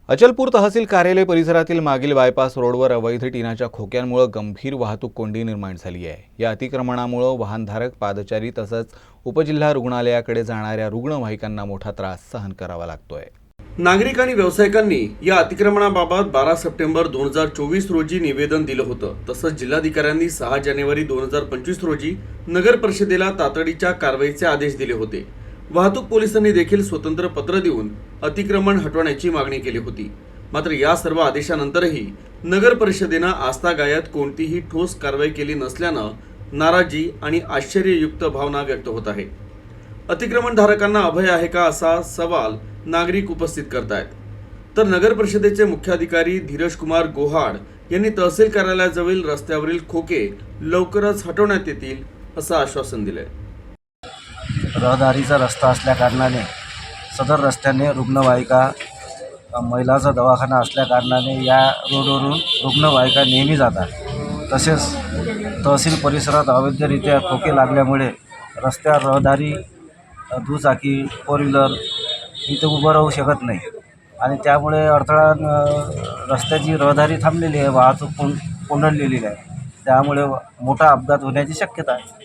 अचलपूर तहसील कार्यालय परिसरातील मागील बायपास रोडवर अवैध टिनाच्या खोक्यांमुळे गंभीर वाहतूक कोंडी निर्माण झाली आहे। या अतिक्रमणामुळे वाहनधारक, पादचारी तसंच उपजिल्हा रुग्णालयाकडे जाणाऱ्या रुग्णवाहिकांना मोठा त्रास सहन करावा लागतोय। नागरिक आणि व्यावसायिकांनी या अतिक्रमणाबाबत 12 सप्टेंबर 2024 रोजी निवेदन दिलं होतं। तसंच जिल्हाधिकाऱ्यांनी 6 जानेवारी 2025 रोजी नगर परिषदेला तातडीच्या कारवाईचे आदेश दिले होते। वाहतूक पोलिसांनी देखील स्वतंत्र पत्र देऊन अतिक्रमण हटवण्याची मागणी केली होती। मात्र या सर्व आदेशानंतरही नगर परिषदेनं आस्थागायत कोणतीही ठोस कारवाई केली नसल्यानं नाराजी आणि आश्चर्ययुक्त भावना व्यक्त होत आहे। अतिक्रमणधारकांना अभय आहे का असा सवाल नागरिक उपस्थित करतायत। तर नगर परिषदेचे मुख्याधिकारी धीरज कुमार गोहाड यांनी तहसील कार्यालयाजवळील रस्त्यावरील खोके लवकरच हटवण्यात येतील असं आश्वासन दिलंय। रहदारीचा रस्ता असल्या कारणाने सदर रस्त्याने रुग्णवाहिका, महिलांचा दवाखाना असल्या कारणाने या रोडवरून रुग्णवाहिका नेहमी जातात। तसेच तहसील परिसरात अवैधरित्या खोके लागल्यामुळे रस्त्यावर रहदारी, दुचाकी, फोर व्हीलर इथे उभं राहू शकत नाही आणि त्यामुळे अडथळा, रस्त्याची रहदारी थांबलेली आहे, वाहतूक कोंडलेली आहे। त्यामुळे मोठा अपघात होण्याची शक्यता आहे।